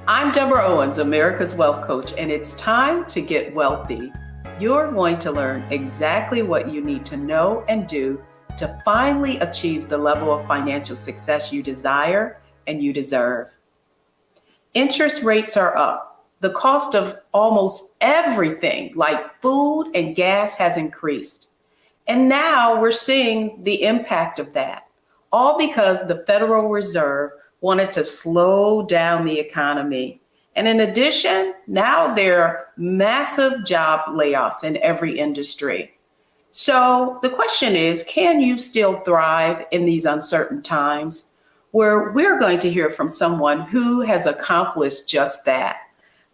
I'm Deborah Owens, America's Wealth Coach, and it's time to get wealthy. You're going to learn exactly what you need to know and do to finally achieve the level of financial success you desire and you deserve. Interest rates are up. The cost of almost everything, like food and gas, has increased. And now we're seeing the impact of that, all because the Federal Reserve wanted to slow down the economy. And in addition, now there are massive job layoffs in every industry. So the question is, can you still thrive in these uncertain times? Where we're going to hear from someone who has accomplished just that.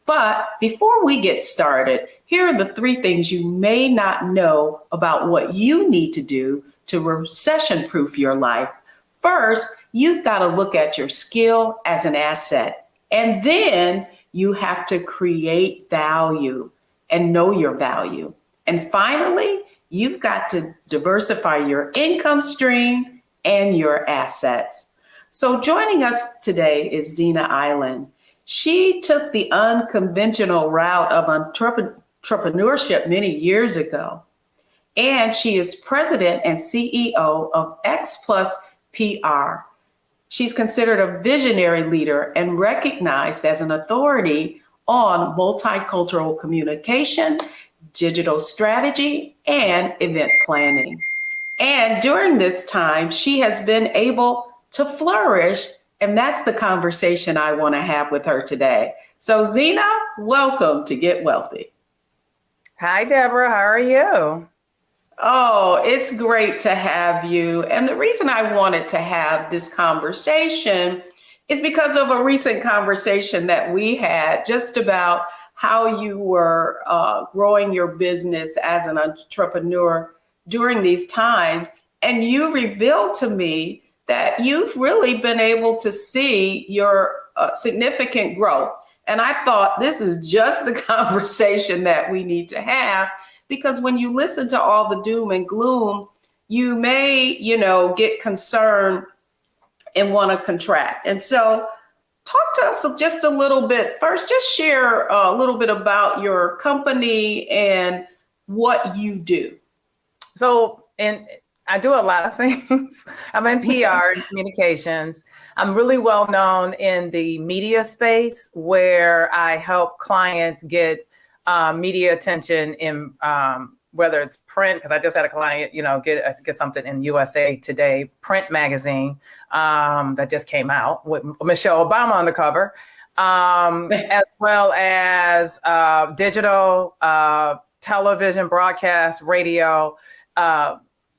But before we get started, here are the three things you may not know about what you need to do to recession-proof your life. First, you've got to look at your skill as an asset, and then you have to create value and know your value. And finally, you've got to diversify your income stream and your assets. So joining us today is Xina Island. She took the unconventional route of entrepreneurship many years ago, and she is president and CEO of X Plus PR. She's considered a visionary leader and recognized as an authority on multicultural communication, digital strategy, and event planning. And during this time, she has been able to flourish, and that's the conversation I want to have with her today. So Xina, welcome to Get Wealthy. Hi, Deborah. How are you? Oh, it's great to have you. And the reason I wanted to have this conversation is because of a recent conversation that we had just about how you were growing your business as an entrepreneur during these times. And you revealed to me that you've really been able to see your significant growth. And I thought this is just the conversation that we need to have, because when you listen to all the doom and gloom, you may, get concerned and want to contract. And so talk to us just a little bit. First, just share a little bit about your company and what you do. I do a lot of things. I'm in PR and communications. I'm really well known in the media space, where I help clients get media attention in whether it's print, because I just had a client, get something in USA Today print magazine that just came out with Michelle Obama on the cover, as well as digital, television, broadcast, radio.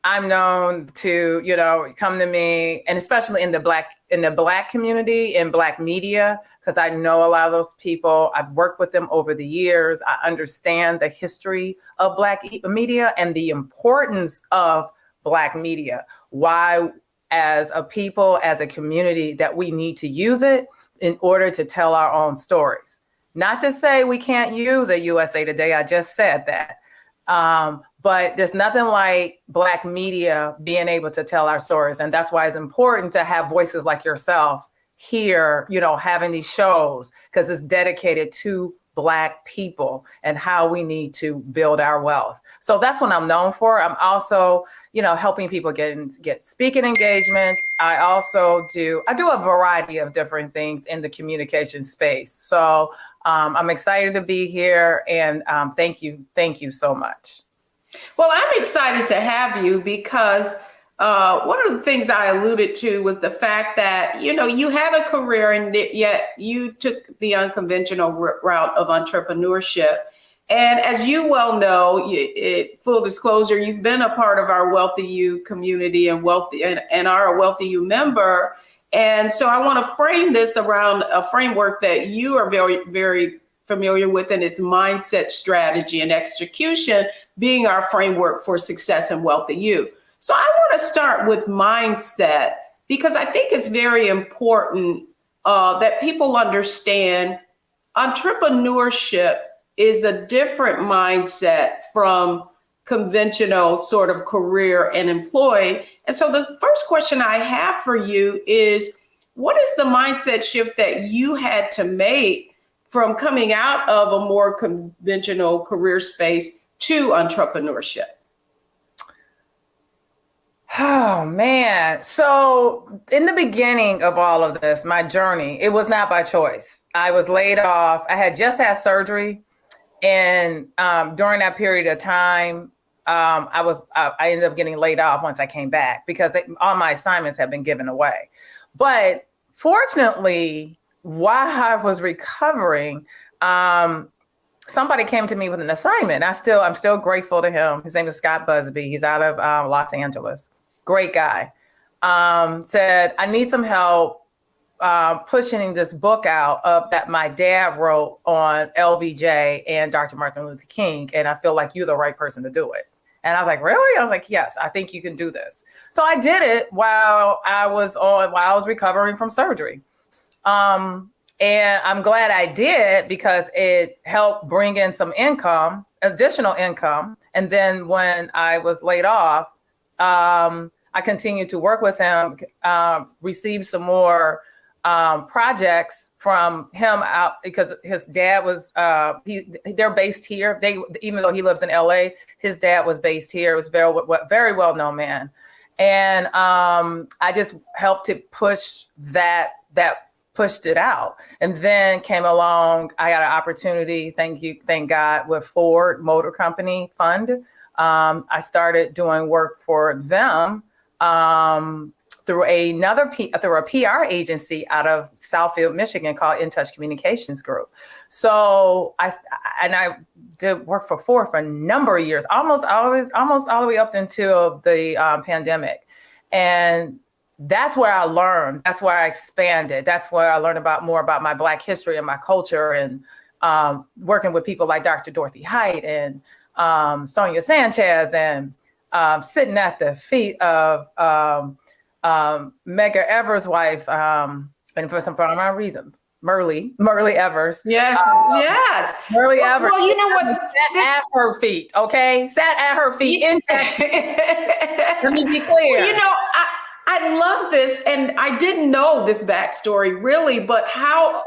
I'm known to, come to me, and especially in the Black community, in Black media, because I know a lot of those people. I've worked with them over the years. I understand the history of Black media and the importance of Black media. Why, as a people, as a community, that we need to use it in order to tell our own stories. Not to say we can't use a USA Today. I just said that. But there's nothing like Black media being able to tell our stories. And that's why it's important to have voices like yourself here, having these shows, because it's dedicated to Black people and how we need to build our wealth. So that's what I'm known for. I'm also, helping people get speaking engagements. I do a variety of different things in the communication space. So I'm excited to be here, and thank you so much. Well, I'm excited to have you because one of the things I alluded to was the fact that, you had a career, and yet you took the unconventional route of entrepreneurship. And as you well know, full disclosure, you've been a part of our Wealthy You community and are a Wealthy You member. And so I want to frame this around a framework that you are very, very familiar with, and it's mindset, strategy, and execution being our framework for success and Wealthy You. So I want to start with mindset, because I think it's very important that people understand entrepreneurship is a different mindset from conventional sort of career and employee. And so the first question I have for you is, what is the mindset shift that you had to make from coming out of a more conventional career space to entrepreneurship? Oh man. So in the beginning of all of this, my journey, it was not by choice. I was laid off. I had just had surgery. And during that period of time, I ended up getting laid off once I came back because all my assignments had been given away. But fortunately, while I was recovering, somebody came to me with an assignment. I'm still grateful to him. His name is Scott Busby. He's out of Los Angeles. Great guy. Said, I need some help pushing this book out that my dad wrote on LBJ and Dr. Martin Luther King. And I feel like you're the right person to do it. And I was like, really? I was like, yes, I think you can do this. So I did it while I was recovering from surgery. And I'm glad I did because it helped bring in some income, additional income. And then when I was laid off, I continued to work with him, received some more projects from him out because his dad was they're based here. Even though he lives in LA, his dad was based here. It was very well known man, and I just helped to push that pushed it out. And then came along, I got an opportunity, thank God, with Ford Motor Company Fund. I started doing work for them through a PR agency out of Southfield, Michigan called In Touch Communications Group. So I did work for Ford for a number of years, almost all the way up until the pandemic. And that's where I learned. That's where I expanded. That's where I learned more about my Black history and my culture, and working with people like Dr. Dorothy Height and Sonia Sanchez, and sitting at the feet of Medgar Evers' wife, and for some reason, Myrlie Evers. Yes, yes. Myrlie Evers. Well, you know what? Sat at her feet, okay? Sat at her feet in Texas. Let me be clear. Well, you know, I love this, and I didn't know this backstory really, but how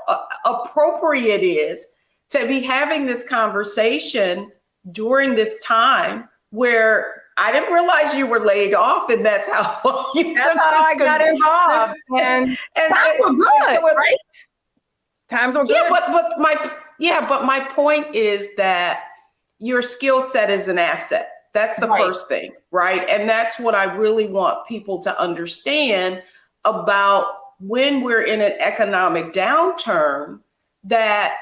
appropriate it is to be having this conversation during this time where I didn't realize you were laid off, and that's how I got involved. And times were good, right? Times were good. Yeah, but my point is that your skill set is an asset. That's the first thing, right? And that's what I really want people to understand about when we're in an economic downturn, that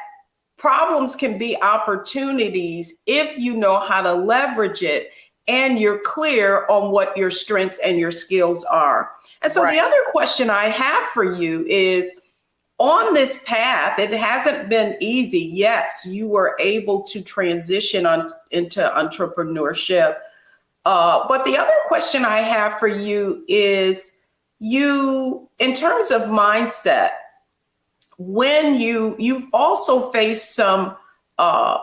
problems can be opportunities if you know how to leverage it and you're clear on what your strengths and your skills are. And so the other question I have for you is, on this path, it hasn't been easy. Yes, you were able to transition into entrepreneurship. But the other question I have for you is, in terms of mindset, when you've also faced some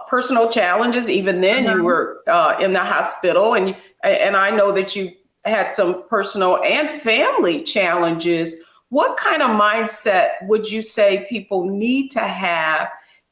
personal challenges. Even then, you were in the hospital, and I know that you had some personal and family challenges. What kind of mindset would you say people need to have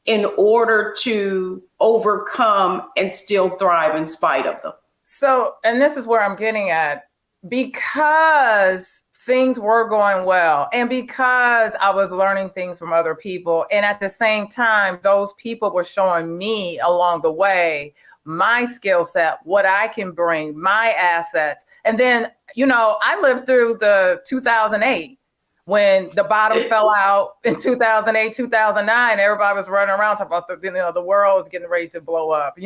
in order to overcome and still thrive in spite of them? So, and this is where I'm getting at, because things were going well, and because I was learning things from other people, and at the same time, those people were showing me along the way my skill set, what I can bring, my assets. And then, I lived through the 2008. When the bottom fell out in 2008, 2009, everybody was running around talking about the world is getting ready to blow up,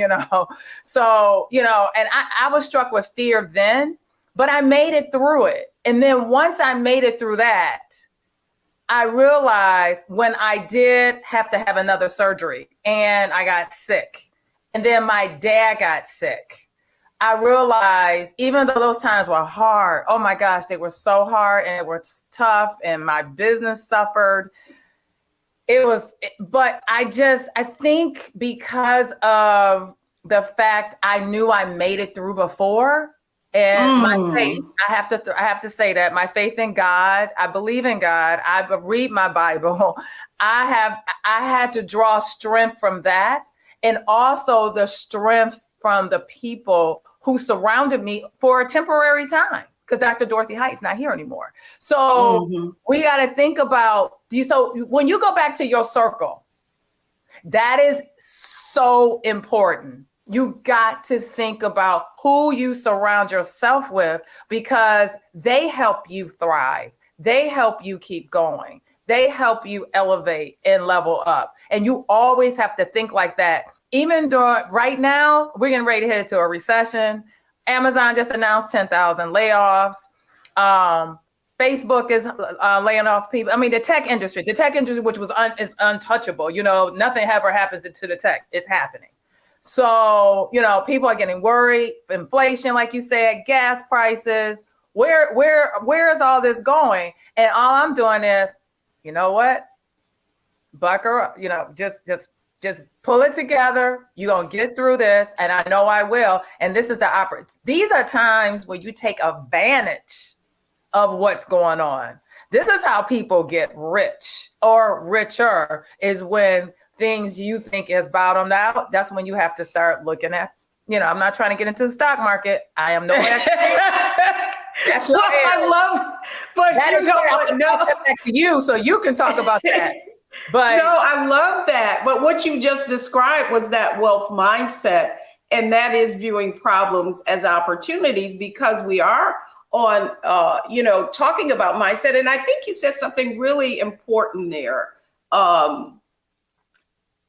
So, and I was struck with fear then, but I made it through it. And then once I made it through that, I realized when I did have to have another surgery and I got sick, and then my dad got sick, I realized, even though those times were hard, oh my gosh, they were so hard and it was tough, and my business suffered. But I think because of the fact I knew I made it through before, And my faith, I have to say that my faith in God, I believe in God. I read my Bible. I had to draw strength from that, and also the strength from the people who surrounded me for a temporary time, because Dr. Dorothy Height's not here anymore. So we got to think about you. So when you go back to your circle, that is so important. You got to think about who you surround yourself with, because they help you thrive. They help you keep going. They help you elevate and level up. And you always have to think like that. Even right now, we're getting ready to head to a recession. Amazon just announced 10,000 layoffs. Facebook is laying off people. I mean, the tech industry, which was is untouchable. You know, nothing ever happens to the tech. It's happening. So, you know, people are getting worried. Inflation, like you said, gas prices. Where is all this going? And all I'm doing is, you know what? Bucker up. You know, just pull it together. You're gonna get through this, and I know I will. And this is these are times where you take advantage of what's going on. This is how people get rich or richer, is when things you think is bottomed out. That's when you have to start looking at, you know, I'm not trying to get into the stock market. I am no expert. That's your I love, but that you know what? No, back to you, so you can talk about that. But no, I love that. But what you just described was that wealth mindset, and that is viewing problems as opportunities, because we are on, talking about mindset. And I think you said something really important there, Xina,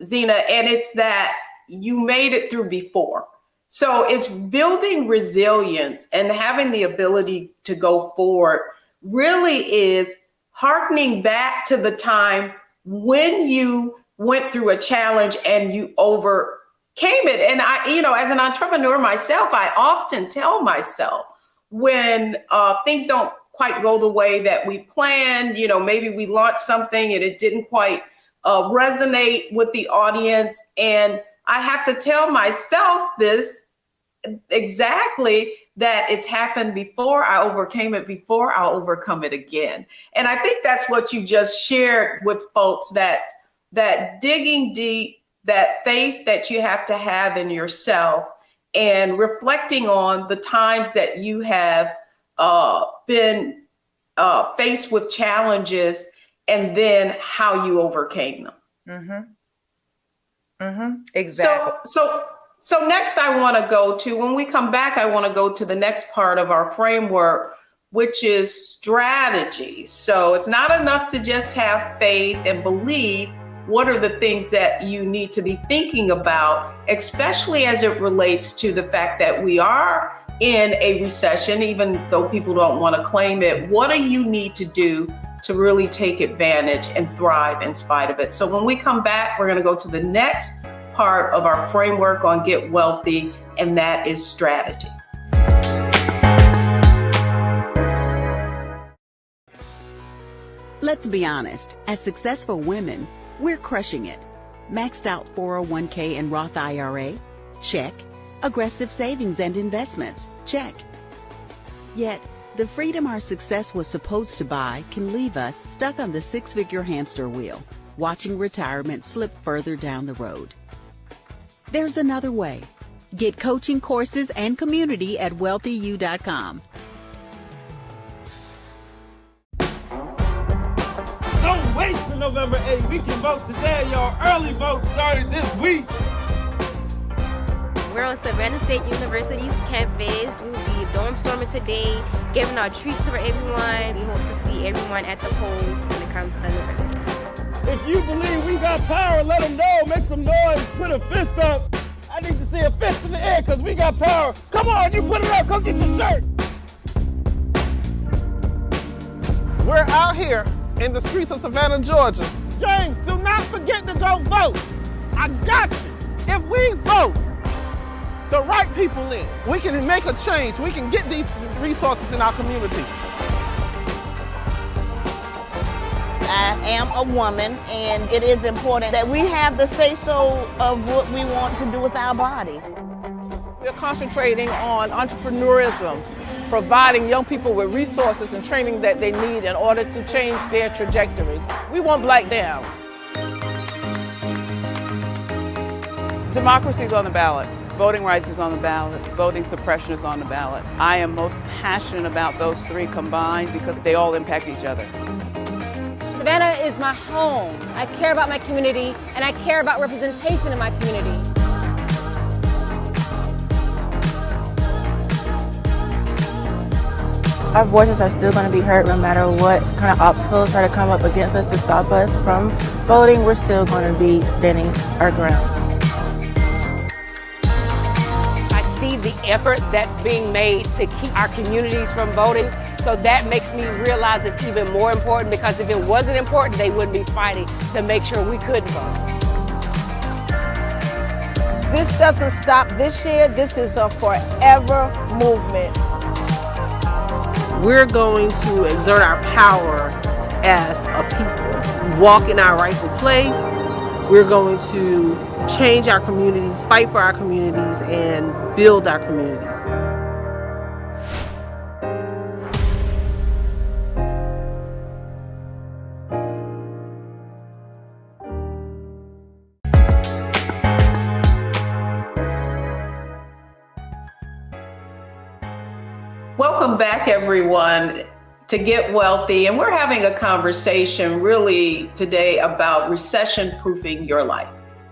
and it's that you made it through before. So it's building resilience and having the ability to go forward really is hearkening back to the time when you went through a challenge and you overcame it. And I, as an entrepreneur myself, I often tell myself when things don't quite go the way that we planned, maybe we launched something and it didn't quite resonate with the audience. And I have to tell myself this exactly, that it's happened before. I overcame it before. I'll overcome it again. And I think that's what you just shared with folks, that digging deep, that faith that you have to have in yourself, and reflecting on the times that you have been faced with challenges, and then how you overcame them. Exactly. So next I want to go to, when we come back, I want to go to the next part of our framework, which is strategy. So it's not enough to just have faith and believe. What are the things that you need to be thinking about, especially as it relates to the fact that we are in a recession, even though people don't want to claim it? What do you need to do to really take advantage and thrive in spite of it? So when we come back, we're going to go to the next part of our framework on Get Wealthy, and that is strategy. Let's be honest, as successful women, we're crushing it. Maxed out 401k and Roth IRA? Check. Aggressive savings and investments? Check. Yet, the freedom our success was supposed to buy can leave us stuck on the six-figure hamster wheel, watching retirement slip further down the road. There's another way. Get coaching courses and community at wealthyu.com. Don't wait till November 8th. We can vote today, y'all. Early vote started this week. We're on Savannah State University's campus. We will be dorm storming today, giving out treats for everyone. We hope to see everyone at the polls when it comes to November. If you believe we got power, let them know. Make some noise. Put a fist up. I need to see a fist in the air because we got power. Come on, you put it up. Come get your shirt. We're out here in the streets of Savannah, Georgia. James, do not forget to go vote. I got you. If we vote the right people in, we can make a change. We can get these resources in our community. I am a woman, and it is important that we have the say-so of what we want to do with our bodies. We're concentrating on entrepreneurism, providing young people with resources and training that they need in order to change their trajectories. We want Black down. Democracy is on the ballot. Voting rights is on the ballot. Voting suppression is on the ballot. I am most passionate about those three combined because they all impact each other. Savannah is my home. I care about my community, and I care about representation in my community. Our voices are still going to be heard no matter what kind of obstacles try to come up against us to stop us from voting. We're still going to be standing our ground. I see the effort that's being made to keep our communities from voting. So that makes me realize it's even more important, because if it wasn't important, they wouldn't be fighting to make sure we couldn't vote. This doesn't stop this year. This is a forever movement. We're going to exert our power as a people, walk in our rightful place. We're going to change our communities, fight for our communities, and build our communities. Welcome back, everyone, to Get Wealthy. And we're having a conversation really today about recession-proofing your life.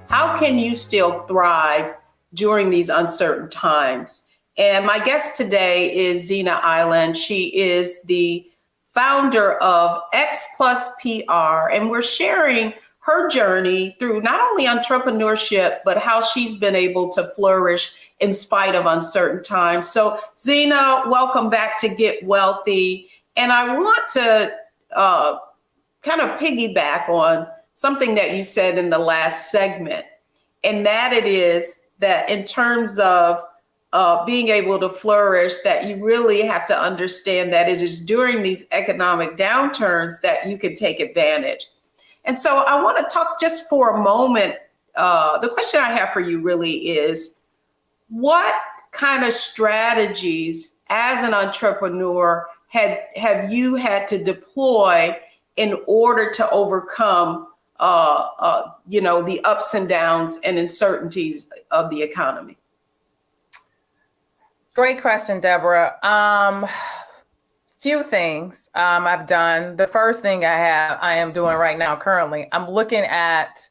How can you still thrive during these uncertain times? And my guest today is Xina Island. She is the founder of X Plus PR, and we're sharing her journey through not only entrepreneurship, but how she's been able to flourish in spite of uncertain times. So Xina, welcome back to Get Wealthy. And I want to kind of piggyback on something that you said in the last segment, and that it is that in terms of being able to flourish, that you really have to understand that it is during these economic downturns that you can take advantage. And so I want to talk just for a moment. The question I have for you really is, what kind of strategies as an entrepreneur have you had to deploy in order to overcome the ups and downs and uncertainties of the economy? Great question, Deborah. Few things I've done. The first thing I am doing right now currently, I'm looking at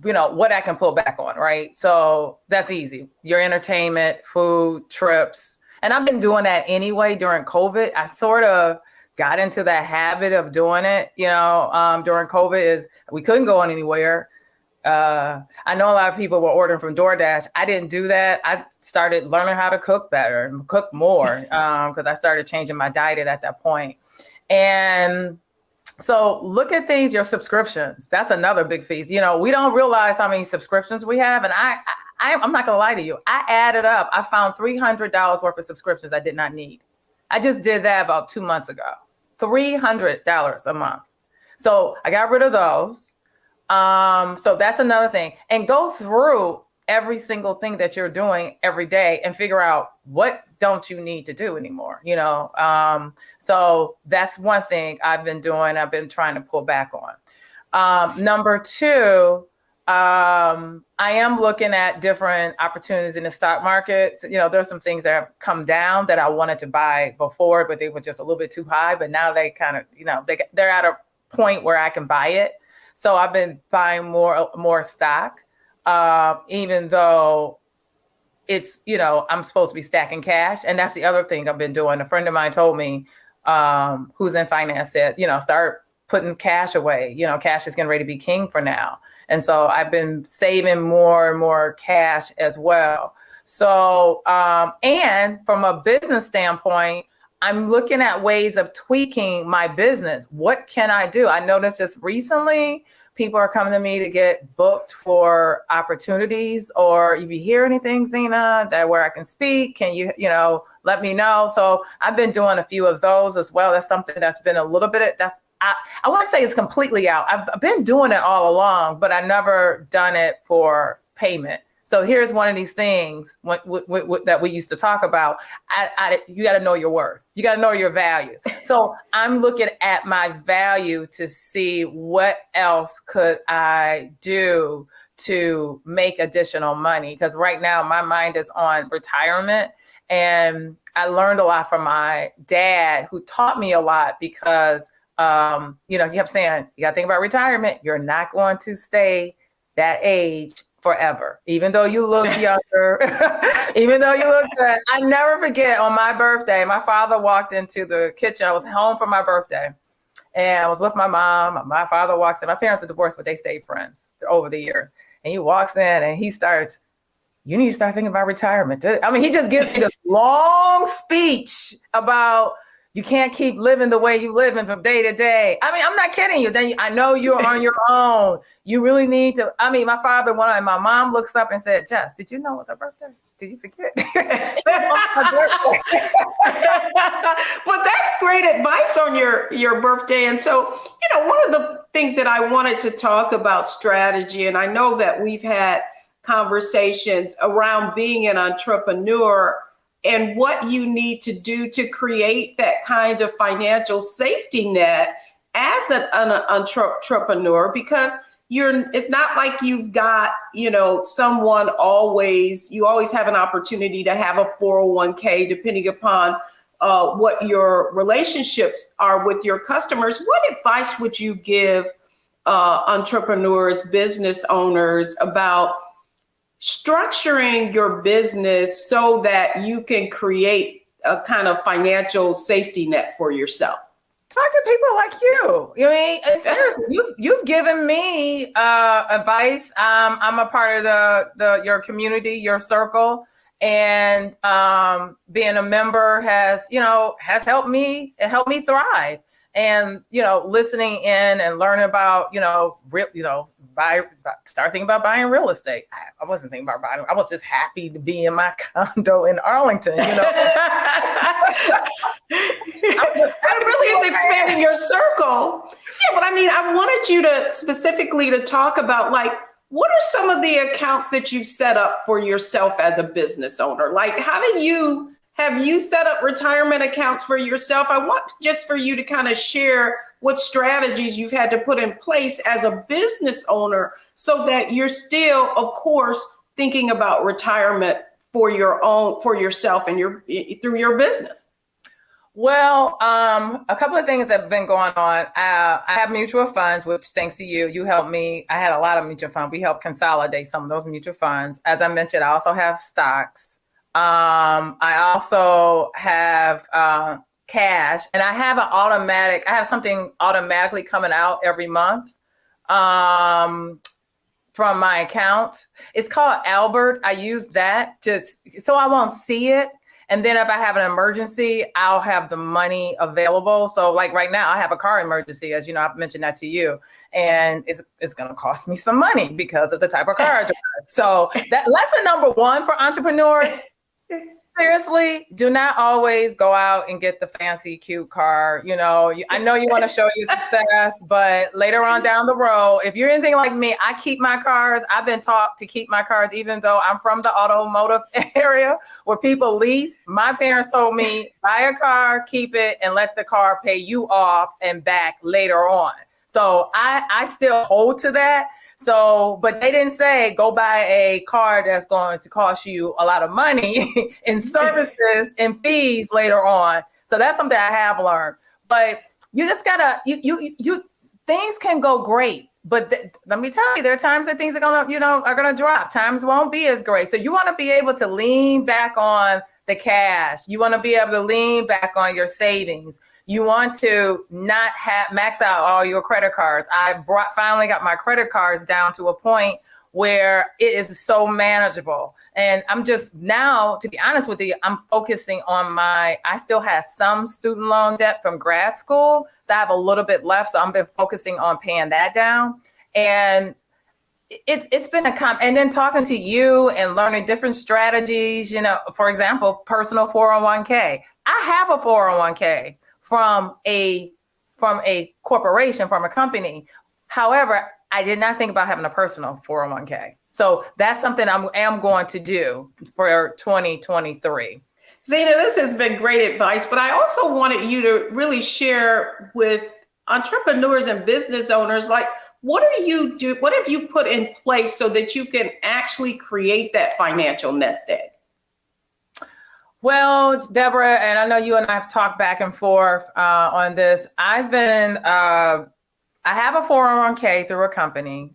what I can pull back on, right? So that's easy. Your entertainment, food, trips. And I've been doing that anyway during COVID. I sort of got into that habit of doing it, during COVID. We couldn't go anywhere. I know a lot of people were ordering from DoorDash. I didn't do that. I started learning how to cook better and cook more because I started changing my diet at that point. And so look at things, your subscriptions. That's another big piece. We don't realize how many subscriptions we have. And I'm not going to lie to you. I added up. I found $300 worth of subscriptions I did not need. I just did that about 2 months ago. $300 a month. So I got rid of those. So that's another thing. And go through every single thing that you're doing every day and figure out what don't you need to do anymore, So that's one thing I've been doing. I've been trying to pull back on. Number two, I am looking at different opportunities in the stock market. So, there's some things that have come down that I wanted to buy before, but they were just a little bit too high. But now they kind of, they're at a point where I can buy it. So I've been buying more stock, even though it's, I'm supposed to be stacking cash. And that's the other thing I've been doing. A friend of mine told me, who's in finance, said, start putting cash away. Cash is getting ready to be king for now. And so I've been saving more and more cash as well. So, and from a business standpoint, I'm looking at ways of tweaking my business. What can I do? I noticed just recently, people are coming to me to get booked for opportunities, or if you hear anything, Xina, that where I can speak, can you, let me know. So I've been doing a few of those as well. That's something that's been a little bit, I want to say it's completely out. I've been doing it all along, but I never done it for payment. So here's one of these things that we used to talk about. You got to know your worth. You got to know your value. So I'm looking at my value to see what else could I do to make additional money. Because right now my mind is on retirement. And I learned a lot from my dad, who taught me a lot because, he kept saying, you got to think about retirement. You're not going to stay that age forever, even though you look younger, even though you look good. I never forget, on my birthday, my father walked into the kitchen. I was home for my birthday and I was with my mom. My father walks in. My parents are divorced, but they stayed friends over the years. And he walks in and he starts, you need to start thinking about retirement. I mean, he just gives me this long speech about you can't keep living the way you living from day to day. I mean, I'm not kidding you. Then I know you're on your own. You really need to. I mean, my father, my mom looks up and said, Jess, did you know it was her birthday? Did you forget? But that's great advice on your birthday. And so, one of the things that I wanted to talk about strategy, and I know that we've had conversations around being an entrepreneur and what you need to do to create that kind of financial safety net as an entrepreneur, because it's not like you've got, someone you always have an opportunity to have a 401k, depending upon what your relationships are with your customers. What advice would you give entrepreneurs, business owners about structuring your business so that you can create a kind of financial safety net for yourself? Talk to people like you. I mean, seriously, you've given me advice. I'm a part of your community, your circle, and being a member has helped me. It helped me thrive. And listening in and learning about start thinking about buying real estate. I wasn't thinking about buying. I was just happy to be in my condo in Arlington. That really is expanding your circle. Yeah, but I mean, I wanted you to specifically to talk about, like, what are some of the accounts that you've set up for yourself as a business owner? Like, have you set up retirement accounts for yourself? I want just for you to kind of share what strategies you've had to put in place as a business owner so that you're still, of course, thinking about retirement for yourself and through your business. Well, a couple of things have been going on. I have mutual funds, which thanks to you helped me. I had a lot of mutual funds. We helped consolidate some of those mutual funds. As I mentioned, I also have stocks. I also have cash, and I have something automatically coming out every month from my account. It's called Albert. I use that just so I won't see it. And then if I have an emergency, I'll have the money available. So like right now, I have a car emergency, as you know, I've mentioned that to you, and it's going to cost me some money because of the type of car I drive. So that lesson number one for entrepreneurs. Seriously, do not always go out and get the fancy, cute car. I know you want to show your success, but later on down the road, if you're anything like me, I keep my cars. I've been taught to keep my cars, even though I'm from the automotive area where people lease. My parents told me, buy a car, keep it, and let the car pay you off and back later on. So I still hold to that. So, but they didn't say go buy a car that's going to cost you a lot of money in services and fees later on. So that's something I have learned. But you just gotta, you things can go great, but let me tell you, there are times that things are gonna drop. Times won't be as great. So you want to be able to lean back on the cash. You want to be able to lean back on your savings. You want to not max out all your credit cards. I finally got my credit cards down to a point where it is so manageable. And I'm just now, to be honest with you, I'm focusing on I still have some student loan debt from grad school. So I have a little bit left. So I've been focusing on paying that down. And it's been and then talking to you and learning different strategies, for example, personal 401k. I have a 401k from a corporation, from a company. However, I did not think about having a personal 401k. So that's something I am going to do for 2023. Xina, this has been great advice, but I also wanted you to really share with entrepreneurs and business owners, like, what have you put in place so that you can actually create that financial nest egg? Well, Deborah, and I know you and I have talked back and forth on this. I have a 401k through a company.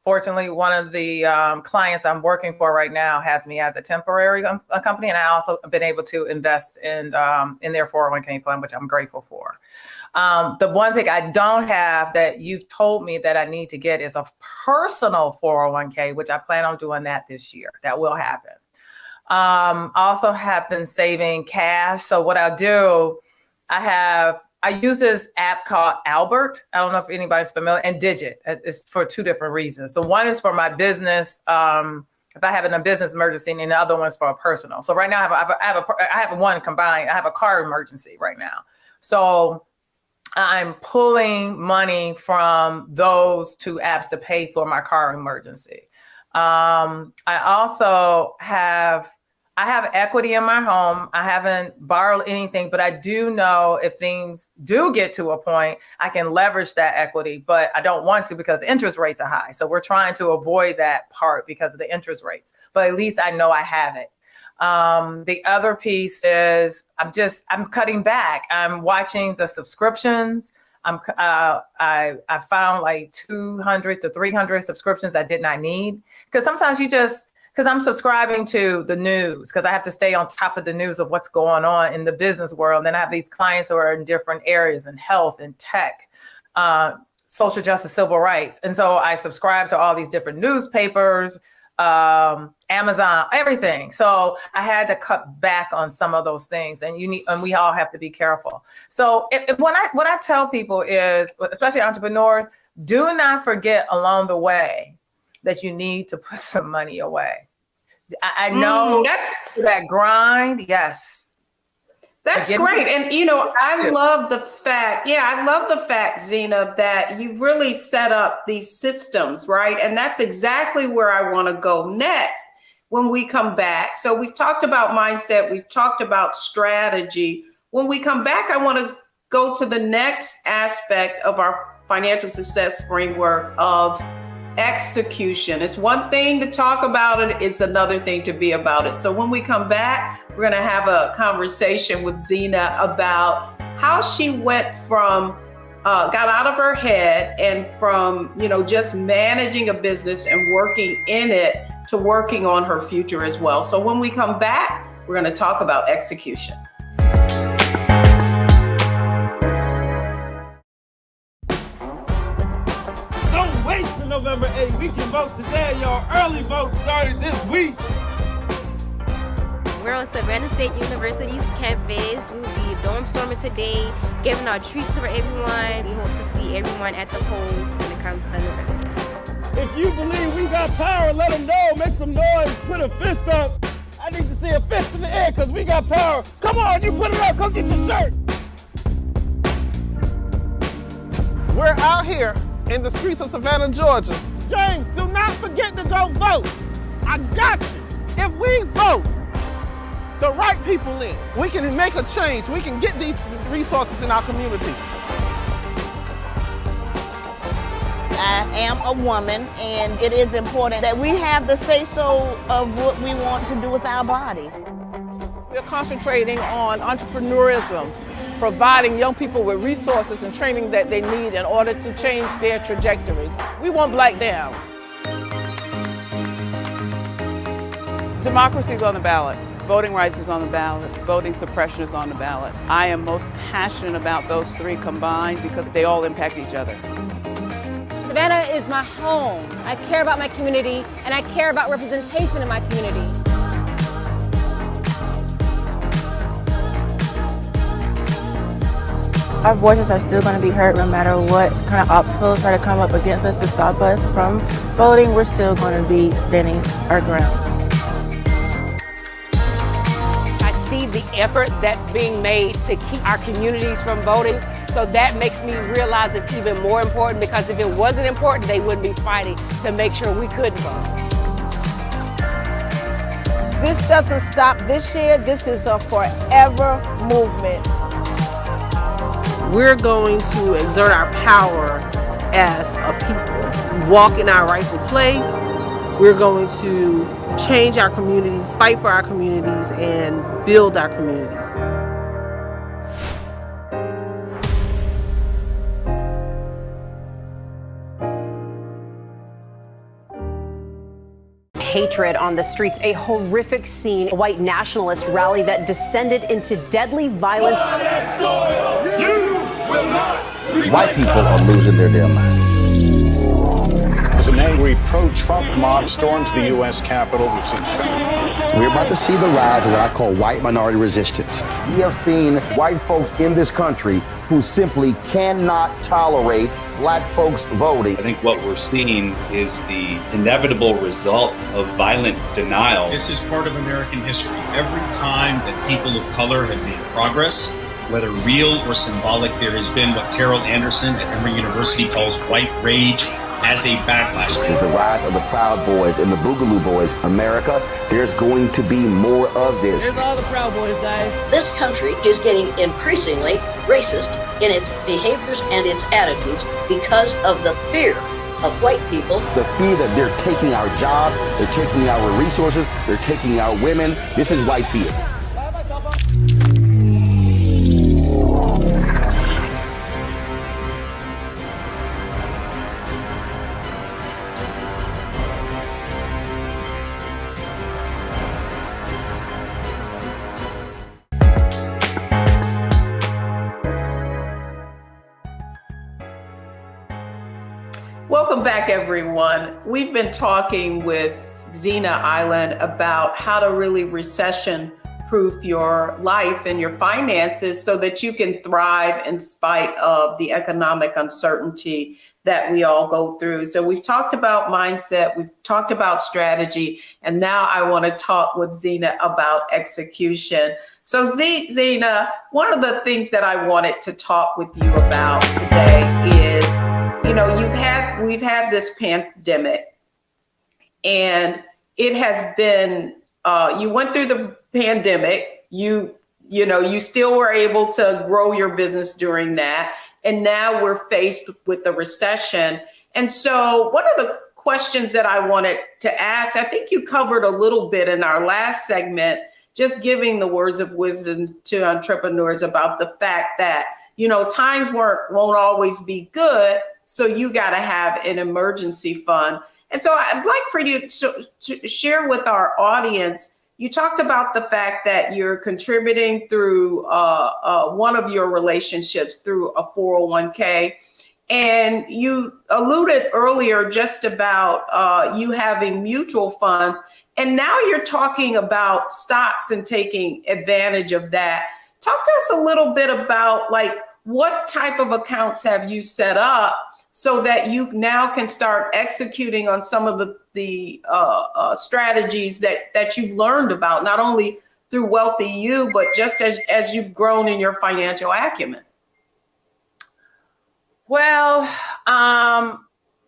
Fortunately, one of the clients I'm working for right now has me as a temporary company, and I also have been able to invest in their 401k plan, which I'm grateful for. The one thing I don't have that you've told me that I need to get is a personal 401k, which I plan on doing that this year. That will happen. Also have been saving cash. So what I'll do, I use this app called Albert. I don't know if anybody's familiar, and Digit. It's for two different reasons. So one is for my business, if I have a business emergency, and the other one's for a personal. So right now I have one combined. I have a car emergency right now. So I'm pulling money from those two apps to pay for my car emergency. I also have equity in my home. I haven't borrowed anything, but I do know if things do get to a point, I can leverage that equity, but I don't want to because interest rates are high. So we're trying to avoid that part because of the interest rates, but at least I know I have it. The other piece is I'm cutting back. I'm watching the subscriptions. I found like 200 to 300 subscriptions I did not need, because sometimes because I'm subscribing to the news, because I have to stay on top of the news of what's going on in the business world. And then I have these clients who are in different areas, in health and tech, social justice, civil rights. And so I subscribe to all these different newspapers, Amazon, everything. So I had to cut back on some of those things, and we all have to be careful. So what I tell people is, especially entrepreneurs, do not forget along the way that you need to put some money away. I know that's that grind. Yes. That's great. And, I love the fact, Xina, that you've really set up these systems, right? And that's exactly where I want to go next when we come back. So we've talked about mindset. We've talked about strategy. When we come back, I want to go to the next aspect of our financial success framework of execution. It's one thing to talk about it, it's another thing to be about it. So when we come back, we're going to have a conversation with Xina about how she went from got out of her head and from just managing a business and working in it to working on her future as well. So when we come back, we're going to talk about execution. November 8th. We can vote today, y'all. Early vote started this week. We're on Savannah State University's campus. We'll be dorm storming today, giving out treats for everyone. We hope to see everyone at the polls when it comes to November. If you believe we got power, let them know. Make some noise. Put a fist up. I need to see a fist in the air because we got power. Come on, you put it up. Come get your shirt. We're out here in the streets of Savannah, Georgia. James, do not forget to go vote. I got you. If we vote the right people in, we can make a change. We can get these resources in our community. I am a woman, and it is important that we have the say-so of what we want to do with our bodies. We're concentrating on entrepreneurism, providing young people with resources and training that they need in order to change their trajectories. We want Black down. Democracy is on the ballot. Voting rights is on the ballot. Voting suppression is on the ballot. I am most passionate about those three combined because they all impact each other. Savannah is my home. I care about my community, and I care about representation in my community. Our voices are still going to be heard no matter what kind of obstacles try to come up against us to stop us from voting. We're still going to be standing our ground. I see the effort that's being made to keep our communities from voting. So that makes me realize it's even more important, because if it wasn't important, they wouldn't be fighting to make sure we couldn't vote. This doesn't stop this year. This is a forever movement. We're going to exert our power as a people, walk in our rightful place. We're going to change our communities, fight for our communities, and build our communities. Hatred on the streets, a horrific scene, a white nationalist rally that descended into deadly violence. White people are losing their damn minds. As an angry pro-Trump mob storms the U.S. Capitol, we've seen shootings. We're about to see the rise of what I call white minority resistance. We have seen white folks in this country who simply cannot tolerate black folks voting. I think what we're seeing is the inevitable result of violent denial. This is part of American history. Every time that people of color have made progress, whether real or symbolic, there has been what Carol Anderson at Emory University calls white rage as a backlash. This is the rise of the Proud Boys and the Boogaloo Boys. America, there's going to be more of this. Here's all the Proud Boys, guys. This country is getting increasingly racist in its behaviors and its attitudes because of the fear of white people. The fear that they're taking our jobs, they're taking our resources, they're taking our women. This is white fear. Welcome back, everyone. We've been talking with Xina Island about how to really recession-proof your life and your finances so that you can thrive in spite of the economic uncertainty that we all go through. So we've talked about mindset, we've talked about strategy, and now I want to talk with Xina about execution. So Xina, one of the things that I wanted to talk with you about today is, you know, we've had this pandemic, and it has been, you went through the pandemic, you still were able to grow your business during that. And now we're faced with the recession. And so one of the questions that I wanted to ask, I think you covered a little bit in our last segment, just giving the words of wisdom to entrepreneurs about the fact that, you know, times won't always be good. So you got to have an emergency fund. And so I'd like for you to share with our audience, you talked about the fact that you're contributing through one of your relationships through a 401k. And you alluded earlier just about you having mutual funds. And now you're talking about stocks and taking advantage of that. Talk to us a little bit about, like, what type of accounts have you set up so that you now can start executing on some of the strategies that you've learned about, not only through Wealthy You, but just as you've grown in your financial acumen? Well,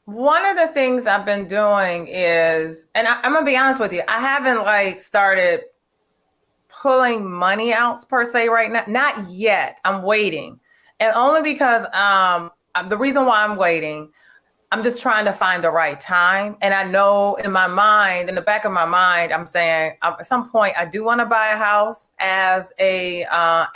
one of the things I've been doing is, and I'm gonna be honest with you, I haven't started pulling money out per se right now. Not yet. I'm waiting. And only because the reason why I'm waiting, I'm just trying to find the right time. And I know in my mind, in the back of my mind, I'm saying at some point I do want to buy a house as a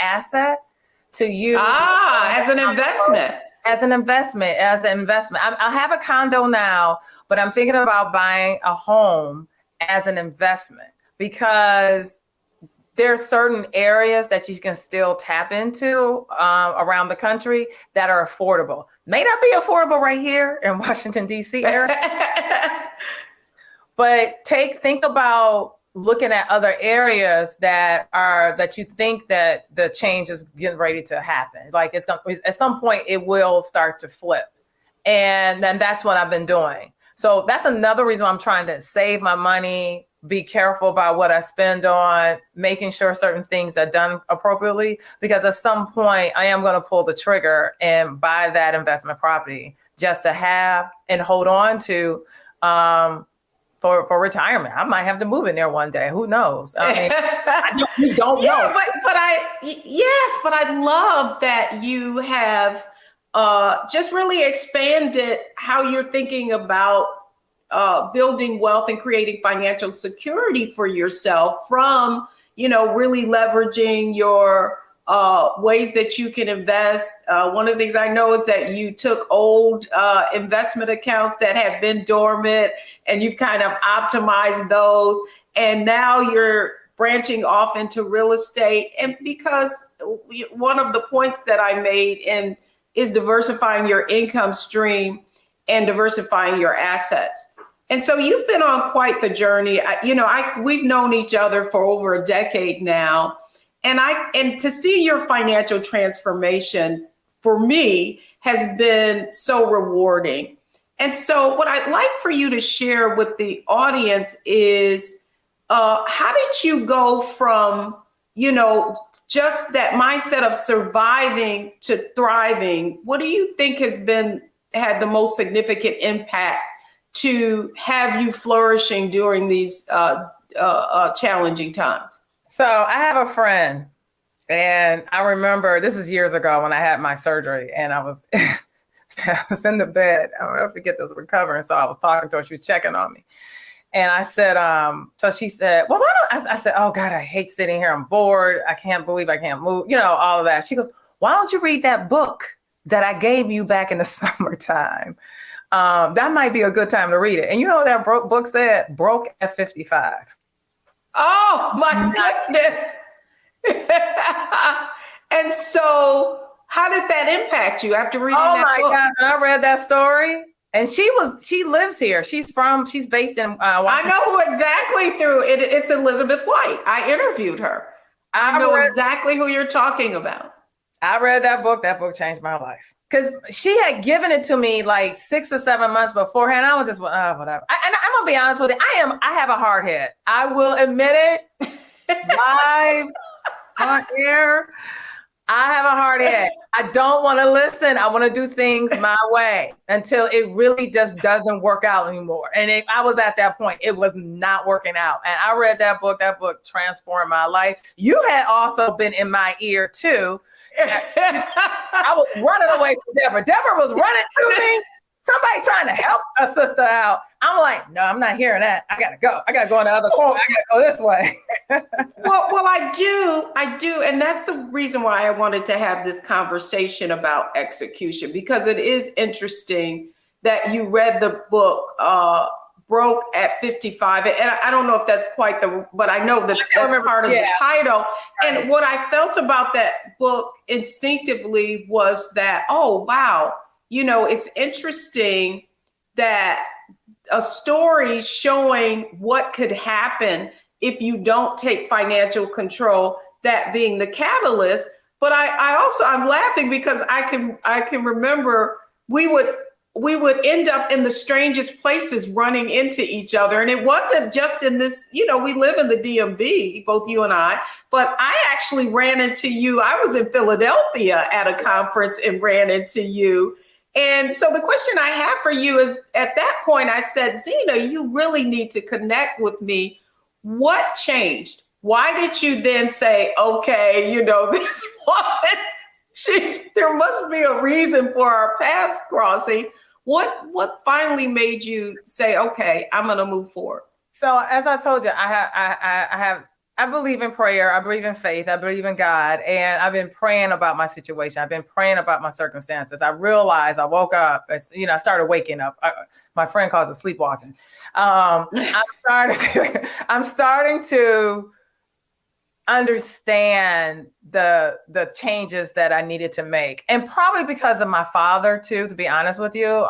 asset to use. As an investment. As an investment. I have a condo now, but I'm thinking about buying a home as an investment because there are certain areas that you can still tap into around the country that are affordable. May not be affordable right here in Washington, D.C. area, but think about looking at other areas that you think that the change is getting ready to happen. Like at some point it will start to flip. And then that's what I've been doing. So that's another reason I'm trying to save my money be careful about what I spend on, making sure certain things are done appropriately, because at some point I am going to pull the trigger and buy that investment property just to have and hold on to for retirement. I might have to move in there one day. Who knows? I mean, we don't know. But I love that you have just really expanded how you're thinking about building wealth and creating financial security for yourself from, really leveraging your ways that you can invest. One of the things I know is that you took old investment accounts that have been dormant and you've kind of optimized those. And now you're branching off into real estate. And because one of the points that I made is diversifying your income stream and diversifying your assets. And so you've been on quite the journey. We've known each other for over a decade now. And to see your financial transformation for me has been so rewarding. And so what I'd like for you to share with the audience is how did you go from, just that mindset of surviving to thriving? What do you think has had the most significant impact to have you flourishing during these challenging times? So I have a friend, and I remember this is years ago when I had my surgery, and I was in the bed. I'll never forget this, recovering. So I was talking to her. She was checking on me. And I said, so she said, well, I said, oh God, I hate sitting here. I'm bored. I can't believe I can't move, all of that. She goes, why don't you read that book that I gave you back in the summertime? That might be a good time to read it. And you know what that book said? Broke at 55. Oh my goodness. And so how did that impact you after reading that book? Oh my God, I read that story. And she lives here. She's based in Washington. I know who exactly it's Elizabeth White. I interviewed her. I know exactly who you're talking about. I read that book. That book changed my life. Because she had given it to me like 6 or 7 months beforehand. I was just, whatever. And I'm going to be honest with you. I have a hard head. I will admit it. Live on air. I have a hard head. I don't want to listen. I want to do things my way until it really just doesn't work out anymore. And I was at that point. It was not working out. And I read that book. That book transformed my life. You had also been in my ear too. I was running away from Deborah. Deborah was running to me. Somebody trying to help a sister out. I'm like, no, I'm not hearing that. I gotta go. I gotta go in the other corner. I gotta go this way. Well, I do. And that's the reason why I wanted to have this conversation about execution, because it is interesting that you read the book, Broke at 55. And I don't know if that's quite but I know that's part of the title. Right. And what I felt about that book instinctively was that, oh, wow, it's interesting that a story showing what could happen if you don't take financial control, that being the catalyst. But I'm laughing because I can remember we would end up in the strangest places running into each other. And it wasn't just in this, we live in the DMV, both you and I, but I actually ran into you. I was in Philadelphia at a conference and ran into you. And so the question I have for you is, at that point, I said, Xina, you really need to connect with me. What changed? Why did you then say, okay, this woman, there must be a reason for our paths crossing. What finally made you say, okay, I'm going to move forward? So as I told you, I believe in prayer. I believe in faith. I believe in God. And I've been praying about my situation. I've been praying about my circumstances. I realized I woke up, I started waking up. My friend calls it sleepwalking. I'm starting to understand the changes that I needed to make. And probably because of my father too, to be honest with you,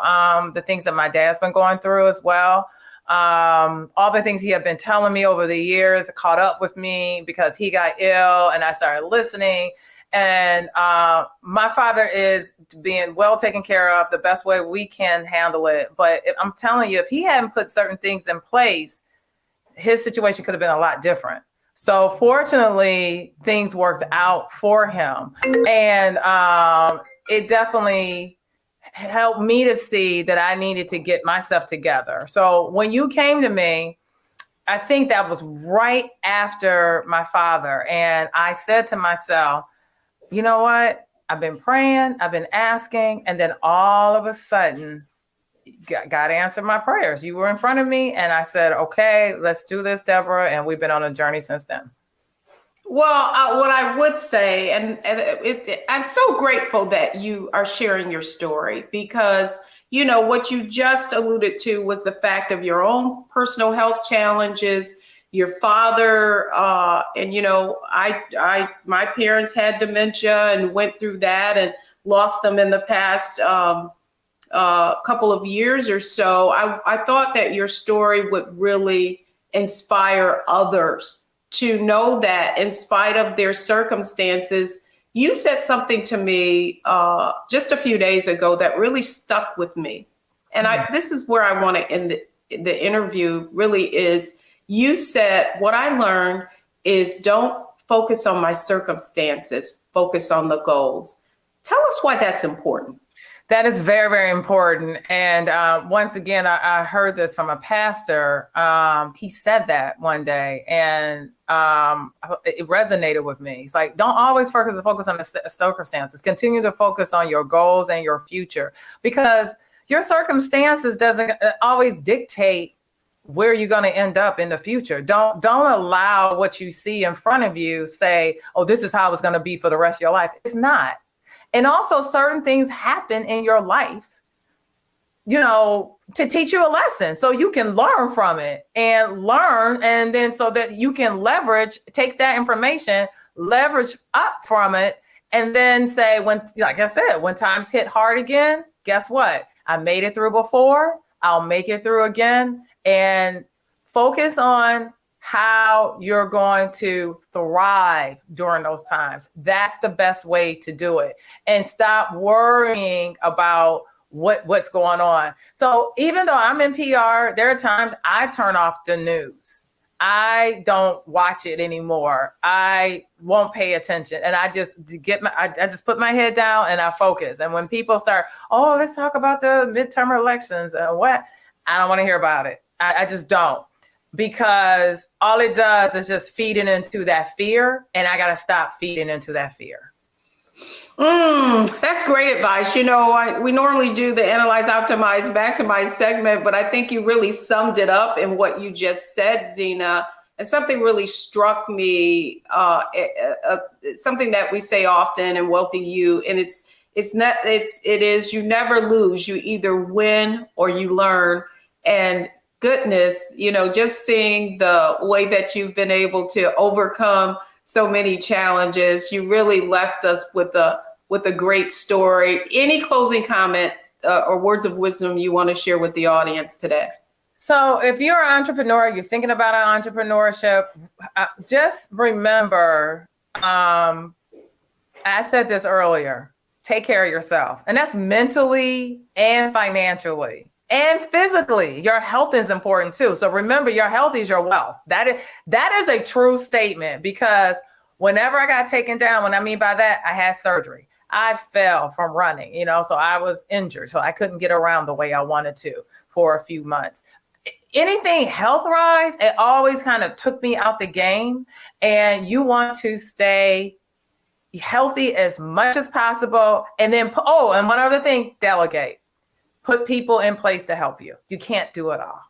the things that my dad's been going through as well. All the things he had been telling me over the years caught up with me because he got ill and I started listening. And my father is being well taken care of the best way we can handle it. But I'm telling you, if he hadn't put certain things in place, his situation could have been a lot different. So fortunately, things worked out for him. And it definitely helped me to see that I needed to get myself together. So when you came to me, I think that was right after my father. And I said to myself, you know what? I've been praying, I've been asking, and then all of a sudden, God answered my prayers. You were in front of me, and I said, okay, let's do this, Deborah. And we've been on a journey since then. Well, what I would say, I'm so grateful that you are sharing your story, because, you know, what you just alluded to was the fact of your own personal health challenges, your father, and, you know, my parents had dementia and went through that and lost them in the past couple of years or so. I thought that your story would really inspire others to know that in spite of their circumstances. You said something to me just a few days ago that really stuck with me. And this is where I want to end the interview, really is, you said, what I learned is don't focus on my circumstances, focus on the goals. Tell us why that's important. That is very, very important. And once again, I heard this from a pastor. He said that one day, and it resonated with me. It's like, don't always focus on the circumstances. Continue to focus on your goals and your future, because your circumstances doesn't always dictate where you're going to end up in the future. Don't allow what you see in front of you say, oh, this is how it's going to be for the rest of your life. It's not. And also, certain things happen in your life, you know, to teach you a lesson, so you can learn from it and learn. And then so that you can take that information, leverage up from it, and then say, when, like I said, when times hit hard again, guess what? I made it through before, I'll make it through again. And focus on how you're going to thrive during those times. That's the best way to do it. And stop worrying about what's going on. So even though I'm in PR, there are times I turn off the news. I don't watch it anymore. I won't pay attention. And I just I just put my head down and I focus. And when people start, oh, let's talk about the midterm elections and what, I don't want to hear about it. I just don't. Because all it does is just feeding into that fear, and I got to stop feeding into that fear. That's great advice. You know, we normally do the analyze, optimize, maximize segment, but I think you really summed it up in what you just said, Xina. And something really struck me, something that we say often in Wealthy You, and it is you never lose. You either win or you learn. And goodness, you know, just seeing the way that you've been able to overcome so many challenges, you really left us with a great story. Any closing comment or words of wisdom you want to share with the audience today? So if you're an entrepreneur, you're thinking about entrepreneurship, just remember, I said this earlier, take care of yourself. And that's mentally and financially. And physically, your health is important too. So remember, your health is your wealth. That is a true statement, because whenever I got taken down, what I mean by that, I had surgery. I fell from running, you know, so I was injured. So I couldn't get around the way I wanted to for a few months. Anything health-wise, it always kind of took me out the game. And you want to stay healthy as much as possible. And then, and one other thing, delegate. Put people in place to help you. You can't do it all.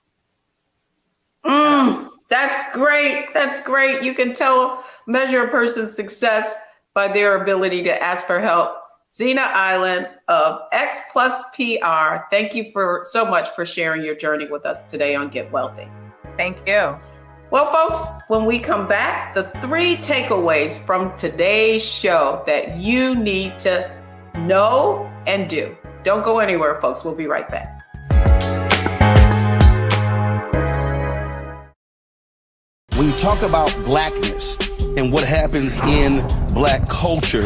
That's great. That's great. You can measure a person's success by their ability to ask for help. Xina Island of X Plus PR, thank you so much for sharing your journey with us today on Get Wealthy. Thank you. Well, folks, when we come back, the 3 takeaways from today's show that you need to know and do. Don't go anywhere, folks. We'll be right back. When you talk about blackness and what happens in black culture,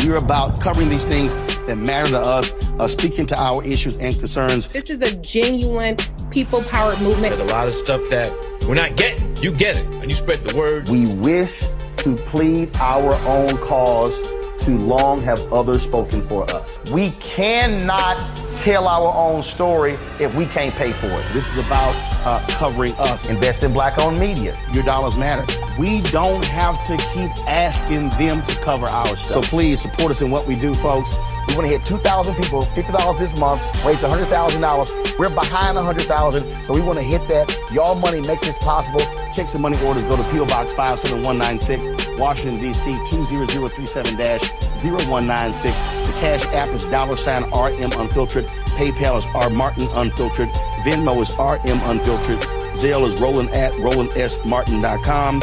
we're about covering these things that matter to us, speaking to our issues and concerns. This is a genuine people-powered movement. There's a lot of stuff that When I get it, you get it, and you spread the word. We wish to plead our own cause. Too long have others spoken for us. We cannot tell our own story if we can't pay for it. This is about covering us. Invest in Black-owned media. Your dollars matter. We don't have to keep asking them to cover our stuff. So please support us in what we do, folks. We want to hit 2,000 people, $50 this month, raise $100,000. We're behind 100,000, so we want to hit that. Y'all money makes this possible. Checks and money orders go to P.O. Box 57196, Washington, D.C. 20037-0196. The Cash App is $RM Unfiltered. PayPal is R Martin Unfiltered. Venmo is RM Unfiltered. Zelle is roland@rolandsmartin.com.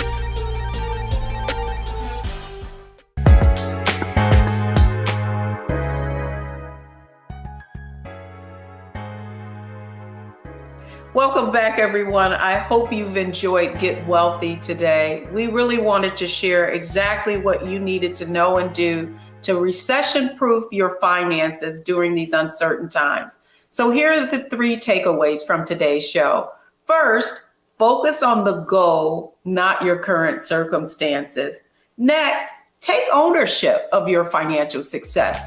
Welcome back, everyone. I hope you've enjoyed Get Wealthy today. We really wanted to share exactly what you needed to know and do to recession-proof your finances during these uncertain times. So here are the 3 takeaways from today's show. First, focus on the goal, not your current circumstances. Next, take ownership of your financial success.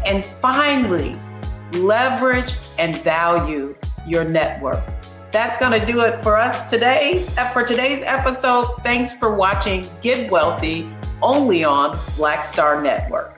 And finally, leverage and value your network. That's going to do it for us today's episode. Thanks for watching Get Wealthy, only on Black Star Network.